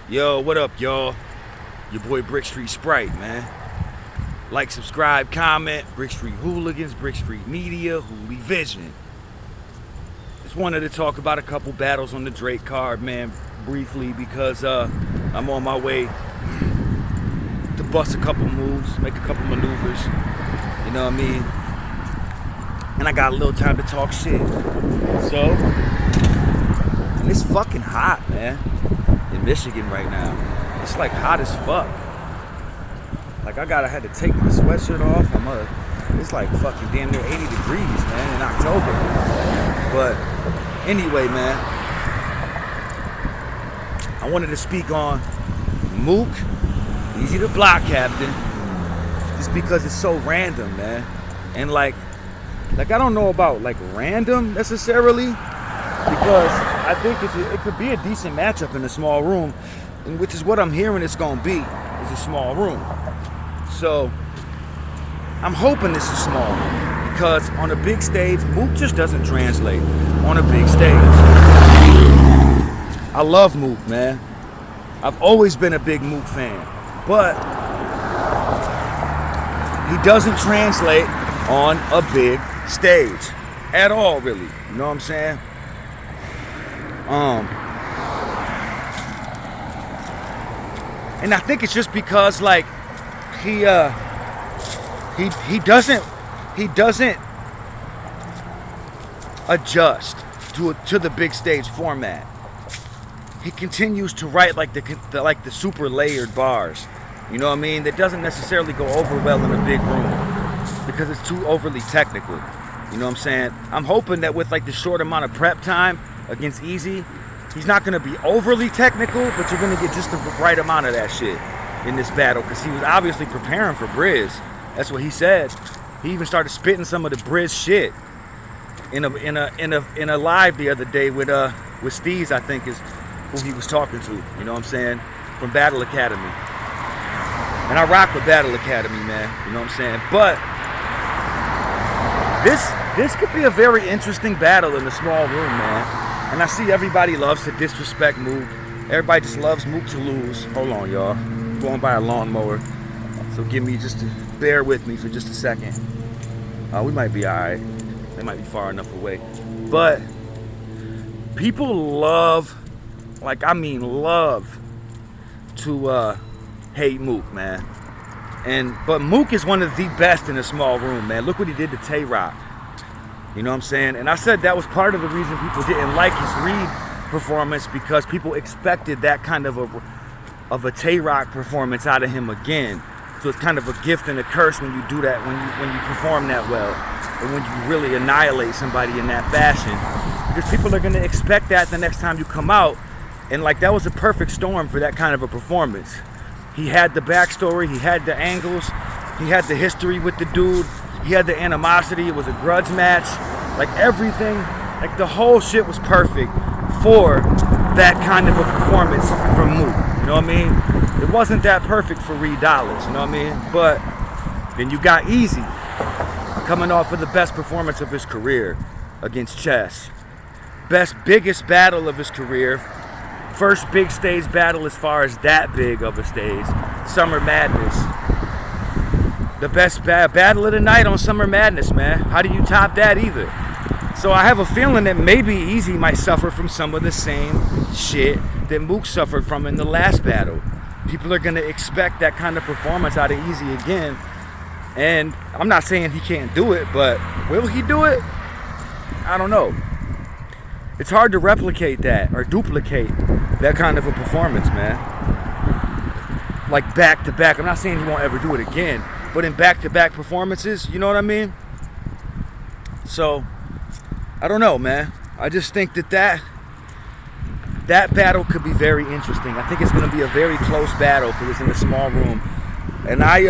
Yo, what up, y'all? Your boy Brick Street Sprite, man. Like, subscribe, comment. Brick Street Hooligans, Brick Street Media, Hoolie Vision. Just wanted to talk about a couple battles on the Drake card, man, briefly, because I'm on my way to bust a couple moves, make a couple maneuvers. You know what I mean? And I got a little time to talk shit. So, and it's fucking hot, man, in Michigan right now. It's like hot as fuck. Like I had to take my sweatshirt off. It's like fucking damn near 80 degrees, man, in October. But anyway, man, I wanted to speak on Mook, Eazy the Block Captain, just because it's so random, man. And like I don't know about like random necessarily, because I think it could be a decent matchup in a small room, and which is what I'm hearing it's gonna be, is a small room. So I'm hoping this is small, because on a big stage, Mook just doesn't translate on a big stage. I love Mook, man. I've always been a big Mook fan, but he doesn't translate on a big stage at all, really. You know what I'm saying? And I think it's just because like he doesn't adjust to the big stage format. He continues to write like the super layered bars. You know what I mean? That doesn't necessarily go over well in a big room because it's too overly technical. You know what I'm saying? I'm hoping that with like the short amount of prep time against Eazy, he's not going to be overly technical, but you're going to get just the right amount of that shit in this battle, because he was obviously preparing for Briz. That's what he said. He even started spitting some of the Briz shit in a live the other day with Steez, I think is who he was talking to. You know what I'm saying? From Battle Academy. And I rock with Battle Academy, man. You know what I'm saying? But this could be a very interesting battle in a small room, man. And I see everybody loves to disrespect Mook. Everybody just loves Mook to lose. Hold on, y'all. I'm going by a lawnmower. So bear with me for just a second. We might be alright. They might be far enough away. But people love to hate Mook, man. But Mook is one of the best in a small room, man. Look what he did to Tay-Rock. You know what I'm saying? And I said that was part of the reason people didn't like his Reed performance, because people expected that kind of a Tay-Rock performance out of him again. So it's kind of a gift and a curse when you do that, when you perform that well, and when you really annihilate somebody in that fashion. Because people are gonna expect that the next time you come out. And like that was a perfect storm for that kind of a performance. He had the backstory, he had the angles, he had the history with the dude, he had the animosity, it was a grudge match. Like everything, like the whole shit was perfect for that kind of a performance from Mook. You know what I mean? It wasn't that perfect for Reed Dollars, you know what I mean? But then you got Eazy coming off of the best performance of his career against Chess. Biggest battle of his career. First big stage battle as far as that big of a stage. Summer Madness. The best battle of the night on Summer Madness, man. How do you top that either? So I have a feeling that maybe Eazy might suffer from some of the same shit that Mook suffered from in the last battle. People are going to expect that kind of performance out of Eazy again. And I'm not saying he can't do it, but will he do it? I don't know. It's hard to replicate that or duplicate that kind of a performance, man. Like back to back. I'm not saying he won't ever do it again, but in back to back performances, you know what I mean? So, I don't know, man. I just think that battle could be very interesting. I think it's going to be a very close battle because it's in a small room. And I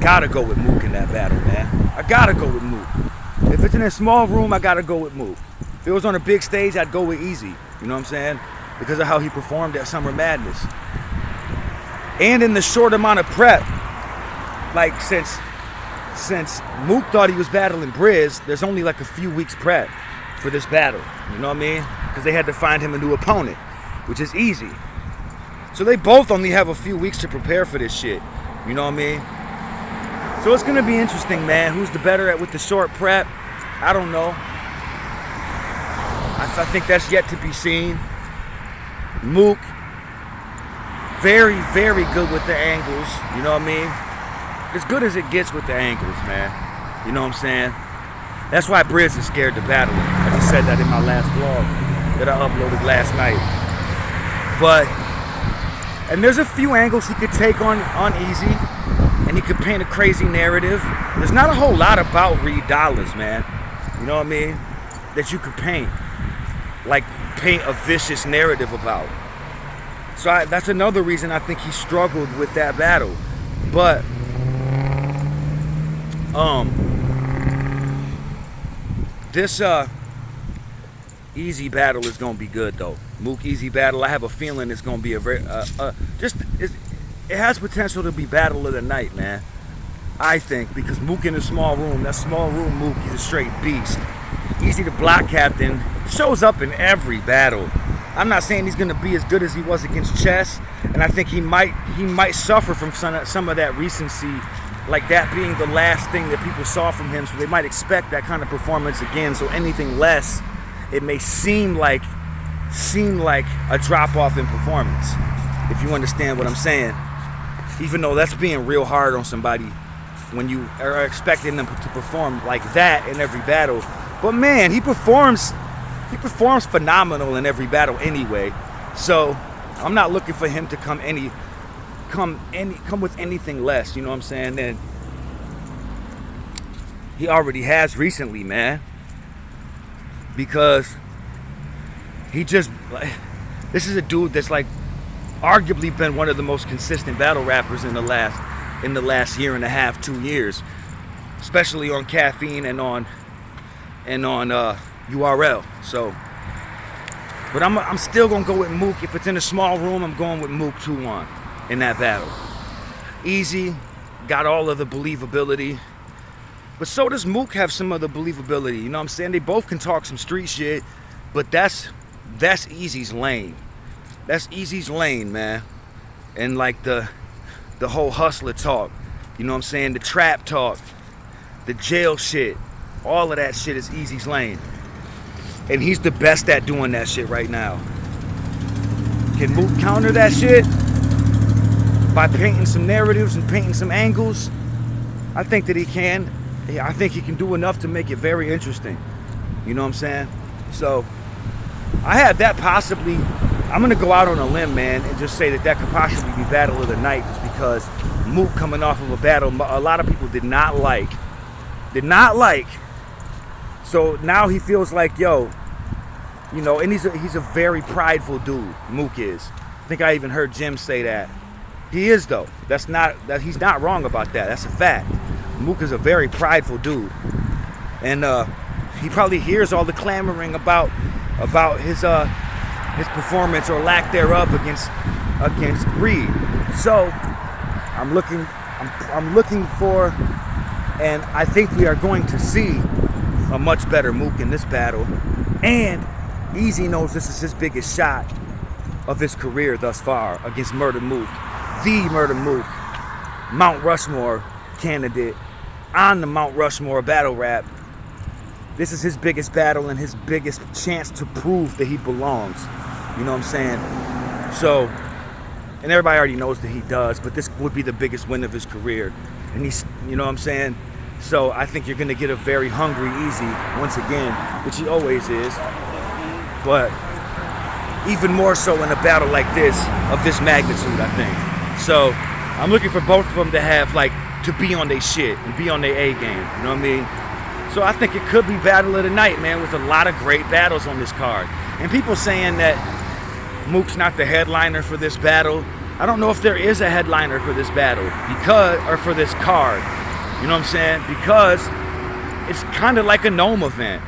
gotta go with Mook in that battle, man. I gotta go with Mook. If it's in a small room, I gotta go with Mook. If it was on a big stage, I'd go with Eazy. You know what I'm saying? Because of how he performed at Summer Madness. And in the short amount of prep, like since Mook thought he was battling Briz, there's only like a few weeks prep for this battle. You know what I mean? Because they had to find him a new opponent. which is Eazy. So they both only have a few weeks to prepare for this shit. You know what I mean? So it's gonna be interesting, man. Who's the better at with the short prep? I don't know. I think that's yet to be seen. Mook, very, very good with the angles. You know what I mean? As good as it gets with the angles, man. You know what I'm saying? That's why Briz is scared to battle him. I just said that in my last vlog that I uploaded last night. And there's a few angles he could take on Eazy, and he could paint a crazy narrative. There's not a whole lot about Reed Dollars, man. You know what I mean? That you could paint. Like, paint a vicious narrative about. So that's another reason I think he struggled with that battle. But, this Eazy battle is gonna be good though. Mook Eazy battle, I have a feeling it's gonna be a very it has potential to be battle of the night, man. I think, because Mook in a small room, that small room Mook, he's a straight beast. Eazy the block captain shows up in every battle. I'm not saying he's gonna be as good as he was against Chess, and I think he might suffer from some of that recency, like that being the last thing that people saw from him, so they might expect that kind of performance again. So anything less, it may seem like a drop-off in performance, if you understand what I'm saying. Even though that's being real hard on somebody when you are expecting them to perform like that in every battle. But man, he performs phenomenal in every battle anyway. So I'm not looking for him to come with anything less, you know what I'm saying, than he already has recently, man. Because this is a dude that's like arguably been one of the most consistent battle rappers in the last year and a half, 2 years, especially on Caffeine and on URL. So, but I'm still gonna go with Mook. If it's in a small room, I'm going with Mook 2-1 in that battle. Eazy got all of the believability, but so does Mook have some of the believability. You know what I'm saying? They both can talk some street shit, but that's Eazy's lane. That's Eazy's lane, man. And like the whole hustler talk, you know what I'm saying? The trap talk, the jail shit, all of that shit is Eazy's lane. And he's the best at doing that shit right now. Can Mook counter that shit by painting some narratives and painting some angles? I think that he can. I think he can do enough to make it very interesting. You know what I'm saying? So I have that possibly. I'm gonna go out on a limb, man, and just say that could possibly be battle of the night, just because Mook coming off of a battle a lot of people did not like. So now he feels like, yo, you know, and he's a very prideful dude. Mook is. I think I even heard Jim say that. He is though. He's not wrong about that. That's a fact. Mook is a very prideful dude, and he probably hears all the clamoring about his performance or lack thereof against Reed. So I'm looking for, and I think we are going to see a much better Mook in this battle. And Eazy knows this is his biggest shot of his career thus far against Murda Mook, the Murda Mook, Mount Rushmore candidate on the Mount Rushmore battle rap. This is his biggest battle and his biggest chance to prove that he belongs. You know what I'm saying? So, and everybody already knows that he does, but this would be the biggest win of his career. And he's, you know what I'm saying? So I think you're gonna get a very hungry Eazy once again, which he always is. But even more so in a battle like this, of this magnitude, I think. So I'm looking for both of them to have, like, to be on their shit and be on their A game, you know what I mean? So I think it could be battle of the night, man, with a lot of great battles on this card. And people saying that Mook's not the headliner for this battle. I don't know if there is a headliner for this battle, or for this card. You know what I'm saying? Because it's kind of like a Gnome event.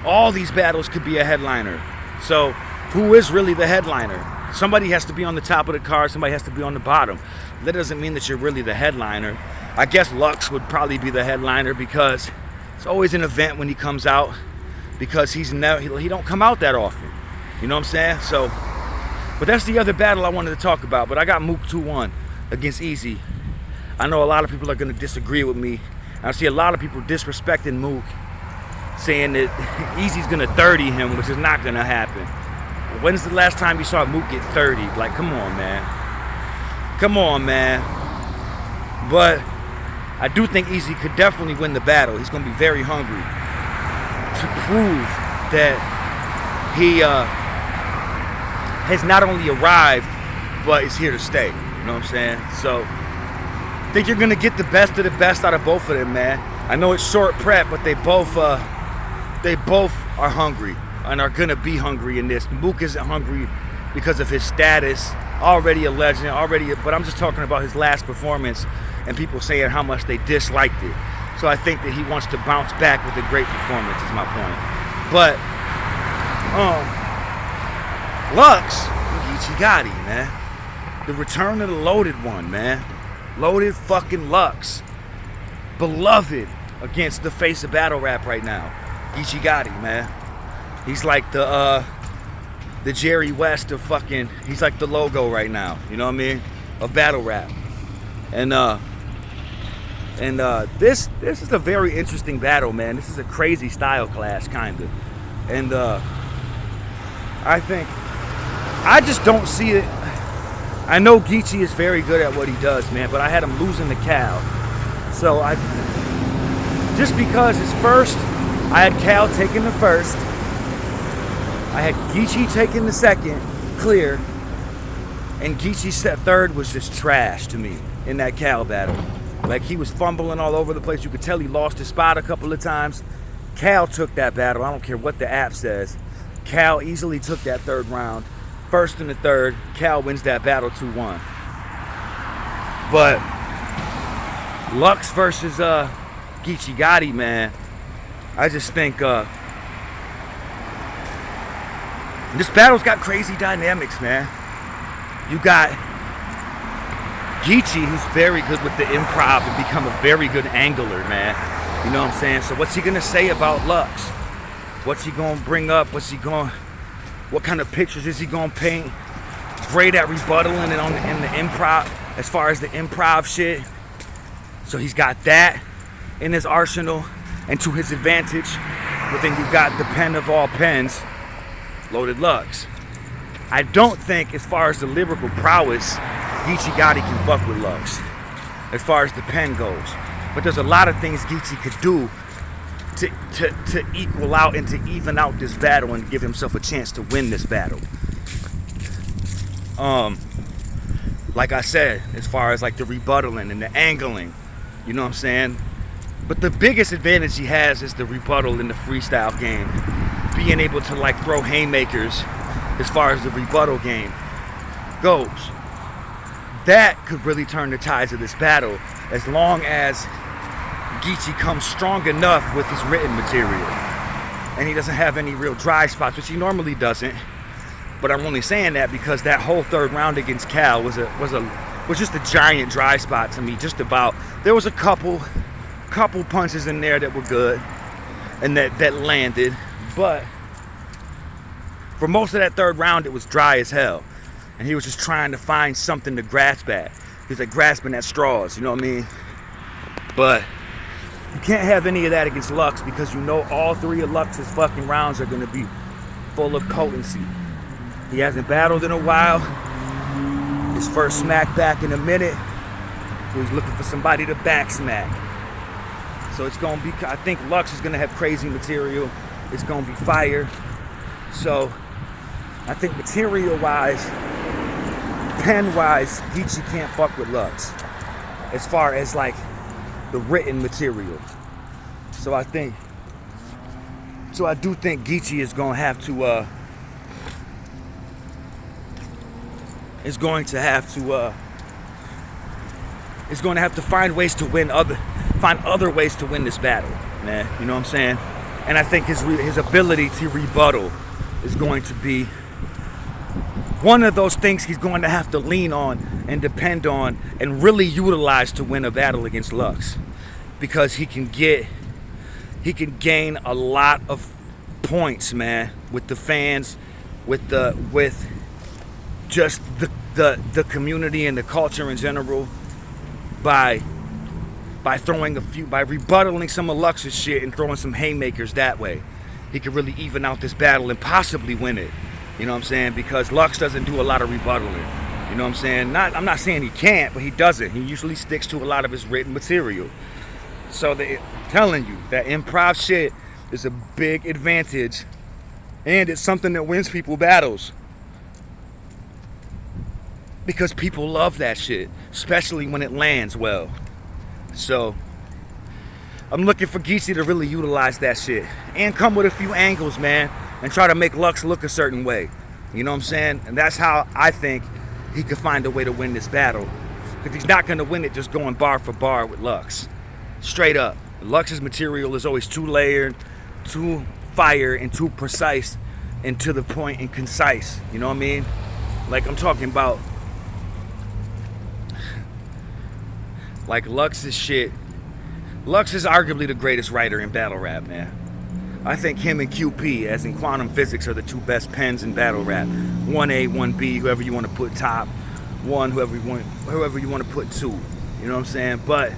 All these battles could be a headliner. So who is really the headliner? Somebody has to be on the top of the card, somebody has to be on the bottom. That doesn't mean that you're really the headliner. I guess Lux would probably be the headliner, because it's always an event when he comes out, because he don't come out that often. You know what I'm saying? So But that's the other battle I wanted to talk about. But I got Mook 2-1 against Eazy. I know a lot of people are going to disagree with me. I see a lot of people disrespecting Mook, saying that Eazy's going to 30 him, which is not going to happen. When's the last time you saw Mook get 30? Like, come on, man. Come on, man. But I do think Eazy could definitely win the battle. He's going to be very hungry to prove that he has not only arrived, but is here to stay. You know what I'm saying? So I think you're going to get the best of the best out of both of them, man. I know it's short prep, but they both are hungry and are going to be hungry in this. Mook isn't hungry because of his status, already a legend, but I'm just talking about his last performance and people saying how much they disliked it. So I think that he wants to bounce back with a great performance is my point. But Lux, Geechi Gotti, man. The return of the loaded one, man. Loaded fucking Lux. Beloved against the face of battle rap right now. Geechi Gotti, man. He's like the Jerry West of fucking, he's like the logo right now, you know what I mean? Of battle rap. And this is a very interesting battle, man. This is a crazy style clash, kinda. And I just don't see it. I know Geechi is very good at what he does, man, but I had him losing to Cal. So just because it's first, I had Cal taking the first. I had Geechi taking the second, clear. And Geechi's third was just trash to me in that Cal battle. Like, he was fumbling all over the place. You could tell he lost his spot a couple of times. Cal took that battle. I don't care what the app says. Cal easily took that third round. First and the third, Cal wins that battle 2-1. But Lux versus Geechi Gotti, man, I just think this battle's got crazy dynamics, man. You got Geechi, who's very good with the improv and become a very good angler, man. You know what I'm saying? So what's he gonna say about Lux? What's he gonna bring up? What kind of pictures is he gonna paint? Great at rebuttaling and in the improv, as far as the improv shit. So he's got that in his arsenal and to his advantage. But then you've got the pen of all pens, Loaded Lux. I don't think, as far as the lyrical prowess, Geechi Gotti can fuck with Lux, as far as the pen goes. But there's a lot of things Geechi could do to equal out and to even out this battle and give himself a chance to win this battle. Like I said, as far as like the rebuttaling and the angling, you know what I'm saying? But the biggest advantage he has is the rebuttal in the freestyle game. Being able to like throw haymakers as far as the rebuttal game goes. That could really turn the tides of this battle as long as Geechi comes strong enough with his written material. And he doesn't have any real dry spots, which he normally doesn't. But I'm only saying that because that whole third round against Cal was just a giant dry spot to me. Just about. There was a couple punches in there that were good and that landed. But for most of that third round, it was dry as hell. And he was just trying to find something to grasp at. He was like grasping at straws, you know what I mean? But you can't have any of that against Lux because you know all three of Lux's fucking rounds are gonna be full of potency. He hasn't battled in a while. His first smack back in a minute. So he's looking for somebody to back smack. So it's gonna be, I think Lux is gonna have crazy material. It's gonna be fire. So I think material-wise, pen-wise, Geechi can't fuck with Lux as far as like the written material. So I do think Geechi is gonna have to is going to have to find other ways to win this battle, man. You know what I'm saying? And I think his ability to rebuttal is going to be one of those things he's going to have to lean on and depend on and really utilize to win a battle against Lux, because he can gain a lot of points, man, with the fans, with just the community and the culture in general by rebuttaling some of Lux's shit and throwing some haymakers that way. He could really even out this battle and possibly win it. You know what I'm saying? Because Lux doesn't do a lot of rebuttaling. You know what I'm saying? I'm not saying he can't, but he doesn't. He usually sticks to a lot of his written material. So I'm telling you, that improv shit is a big advantage, and it's something that wins people battles. Because people love that shit, especially when it lands well. So I'm looking for Geechi to really utilize that shit and come with a few angles, man, and try to make Lux look a certain way. You know what I'm saying? And that's how I think he could find a way to win this battle. Because he's not going to win it just going bar for bar with Lux. Straight up. Lux's material is always too layered, too fire, and too precise, and to the point and concise. You know what I mean? Like, I'm talking about, like, Lux's shit. Lux is arguably the greatest writer in battle rap, man. I think him and QP, as in Quantum Physics, are the two best pens in battle rap. 1A, 1B, whoever you want to put top. One, whoever you want to put two. You know what I'm saying? But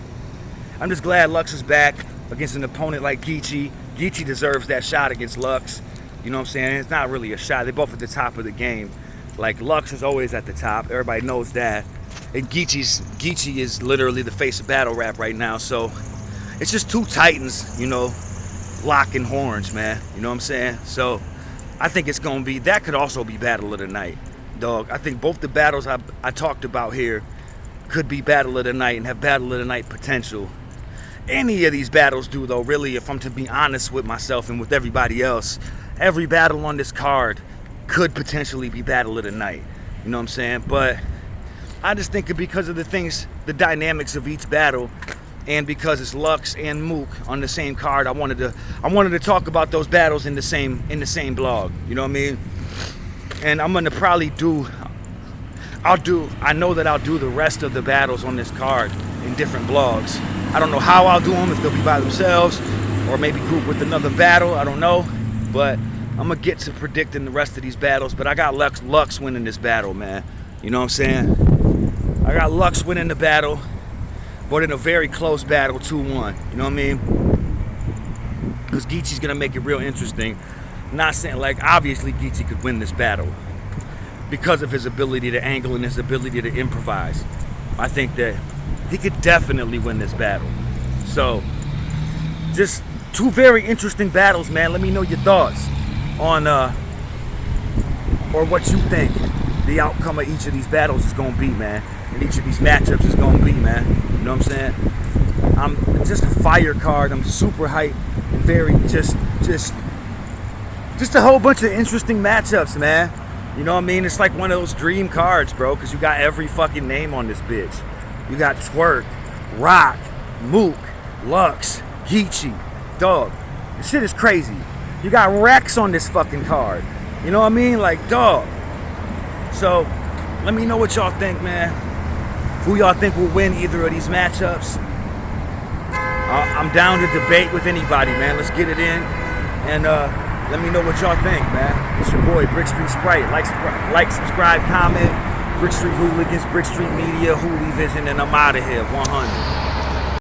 I'm just glad Lux is back against an opponent like Geechi. Geechi deserves that shot against Lux. You know what I'm saying? It's not really a shot. They're both at the top of the game. Like, Lux is always at the top. Everybody knows that. And Geechi is literally the face of battle rap right now. So it's just two titans, you know, locking horns, man. You know what I'm saying? So I think it's going to be, that could also be battle of the night, dog. I think both the battles I talked about here could be battle of the night and have battle of the night potential. Any of these battles do, though, really, if I'm to be honest with myself and with everybody else. Every battle on this card could potentially be battle of the night. You know what I'm saying? But I just think because of the dynamics of each battle, and because it's Lux and Mook on the same card, I wanted to talk about those battles in the same blog. You know what I mean? And I'm gonna probably I know that I'll do the rest of the battles on this card in different blogs. I don't know how I'll do them, if they'll be by themselves or maybe group with another battle. I don't know, but I'm gonna get to predicting the rest of these battles. But I got Lux winning this battle, man. You know what I'm saying? I got Lux winning the battle, but in a very close battle, 2-1. You know what I mean? Because Geechi's gonna make it real interesting. Not saying, like, obviously Geechi could win this battle because of his ability to angle and his ability to improvise. I think that he could definitely win this battle. So, just two very interesting battles, man. Let me know your thoughts on, or what you think the outcome of each of these battles is gonna be, man. And each of these matchups is gonna be, man. You know what I'm saying? I'm just a fire card. I'm super hyped and very just a whole bunch of interesting matchups, man. You know what I mean? It's like one of those dream cards, bro, because you got every fucking name on this bitch. You got Twerk, Rock, Mook, Lux, Geechi, dog. This shit is crazy. You got Rex on this fucking card. You know what I mean? Like, dog. So, let me know what y'all think, man. Who y'all think will win either of these matchups? I'm down to debate with anybody, man. Let's get it in. And let me know what y'all think, man. It's your boy, Brick Street Sprite. Like, subscribe, comment. Brick Street Hooligans, Brick Street Media, Hooli Vision, and I'm out of here. 100.